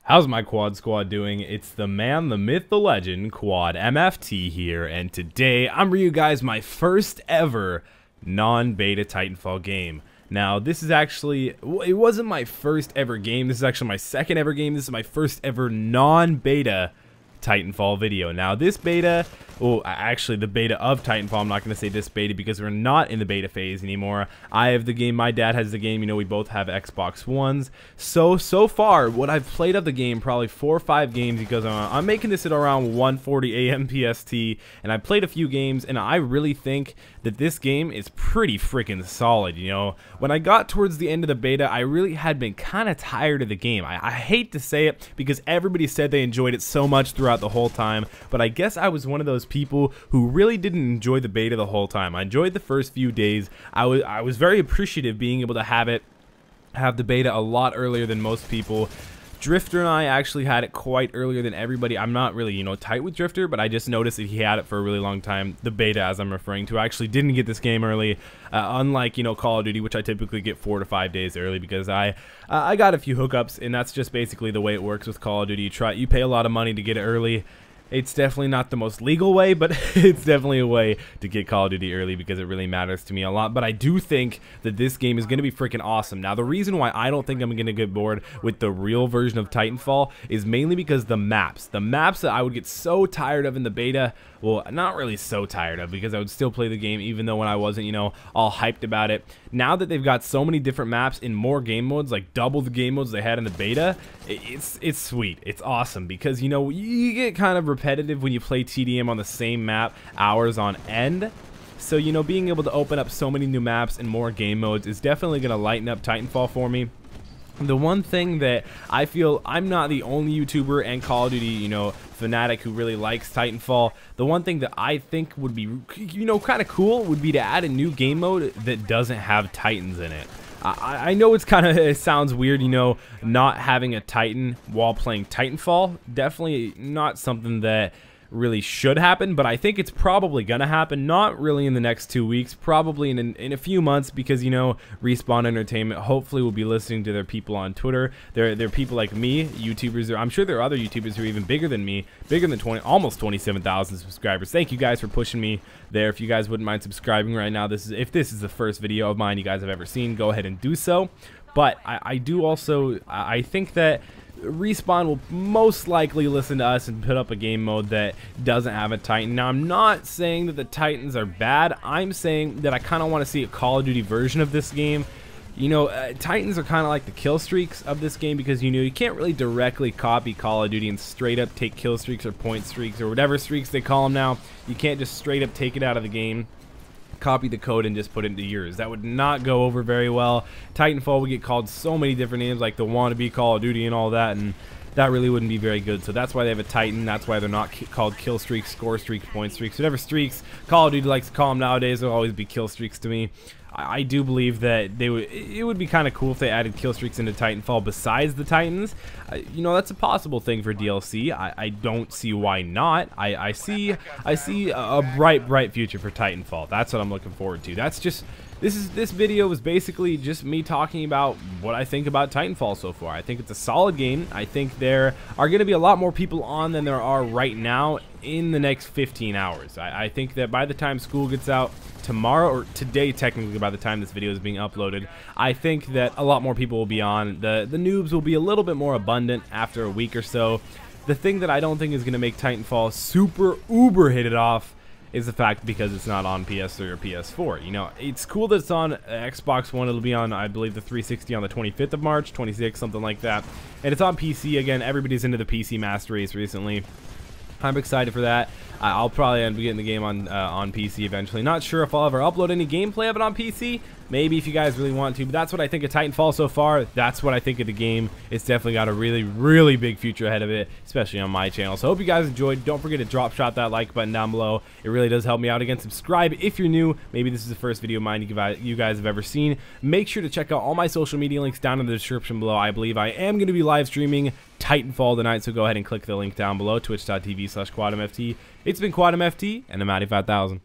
How's my quad squad doing? It's the man, the myth, the legend, Quad MFT here, and today I'm bringing you guys my first ever non-beta Titanfall game. Now, this is actually, it wasn't my first ever game, this is actually my second ever game, this is my first ever non-beta Titanfall video. Now, this beta, well, actually the beta of Titanfall, I'm not going to say this beta because we're not in the beta phase anymore. I have the game, my dad has the game, you know, we both have Xbox Ones. So far, what I've played of the game, probably 4 or 5 games, because I'm making this at around 1:40 a.m. PST, and I played a few games, and I really think that this game is pretty freaking solid, you know. When I got towards the end of the beta, I really had been kind of tired of the game. I hate to say it because everybody said they enjoyed it so much throughout the whole time, but I guess I was one of those people who really didn't enjoy the beta the whole time. I enjoyed the first few days. I was very appreciative being able to have the beta a lot earlier than most people. Drifter and I actually had it quite earlier than everybody. I'm not really, you know, tight with Drifter, but I just noticed that he had it for a really long time. The beta, as I'm referring to, I actually didn't get this game early, unlike, you know, Call of Duty, which I typically get 4 to 5 days early because I got a few hookups, and that's just basically the way it works with Call of Duty. You pay a lot of money to get it early. It's definitely not the most legal way, but it's definitely a way to get Call of Duty early because it really matters to me a lot. But I do think that this game is going to be freaking awesome. Now, the reason why I don't think I'm going to get bored with the real version of Titanfall is mainly because the maps that I would get so tired of in the beta, well, not really so tired of because I would still play the game even though when I wasn't, you know, all hyped about it. Now that they've got so many different maps in more game modes, like double the game modes they had in the beta, it's sweet. It's awesome because, you know, you get kind of repetitive when you play TDM on the same map hours on end. So, you know, being able to open up so many new maps and more game modes is definitely going to lighten up Titanfall for me. The one thing that I feel, I'm not the only YouTuber and Call of Duty, you know, fanatic who really likes Titanfall. The one thing that I think would be, you know, kind of cool would be to add a new game mode that doesn't have Titans in it. I know it sounds weird, you know, not having a Titan while playing Titanfall. Definitely not something that really should happen, but I think it's probably gonna happen. Not really in the next 2 weeks, probably in a few months, because, you know, Respawn Entertainment hopefully will be listening to their people on Twitter. They're people like me, YouTubers. I'm sure there are other YouTubers who are even bigger than me, bigger than almost 27,000 subscribers. Thank you guys for pushing me there. If you guys wouldn't mind subscribing right now, if this is the first video of mine you guys have ever seen, go ahead and do so. But I think that Respawn will most likely listen to us and put up a game mode that doesn't have a Titan. Now, I'm not saying that the Titans are bad. I'm saying that I kind of want to see a Call of Duty version of this game. You know, Titans are kind of like the kill streaks of this game because, you know, you can't really directly copy Call of Duty and straight up take kill streaks or point streaks or whatever streaks they call them now. You can't just straight up take it out of the game, copy the code, and just put it into yours. That would not go over very well. Titanfall would get called so many different names, like the wannabe Call of Duty and all that, and that really wouldn't be very good. So that's why they have a Titan. That's why they're not called kill streaks, score streaks, point streaks, whatever streaks Call of Duty likes to call them nowadays. They'll always be kill streaks to me. I do believe that it would be kind of cool if they added kill streaks into Titanfall besides the Titans. You know, that's a possible thing for DLC. I don't see why not. I see a bright future for Titanfall. That's what I'm looking forward to. That's just this video is basically just me talking about what I think about Titanfall so far. I think it's a solid game. I think there are going to be a lot more people on than there are right now in the next 15 hours. I think that by the time school gets out tomorrow, or today technically by the time this video is being uploaded, I think that a lot more people will be on. The noobs will be a little bit more abundant after a week or so. The thing that I don't think is going to make Titanfall super uber hit it off is the fact because it's not on PS3 or PS4. You know, it's cool that it's on Xbox One. It'll be on, I believe, the 360 on the 25th of March, 26th, something like that. And it's on PC. Again, everybody's into the PC Master Race recently. I'm excited for that. I'll probably end up getting the game on PC eventually. Not sure if I'll ever upload any gameplay of it on PC. Maybe if you guys really want to, but that's what I think of Titanfall so far. That's what I think of the game. It's definitely got a really big future ahead of it, especially on my channel. So I hope you guys enjoyed. Don't forget to drop shot that like button down below. It really does help me out. Again, subscribe if you're new. Maybe this is the first video of mine you guys have ever seen. Make sure to check out all my social media links down in the description below. I believe I am going to be live streaming Titanfall tonight, so go ahead and click the link down below, twitch.tv/QuadMFT. It's been QuadMFT, and I'm out 5000.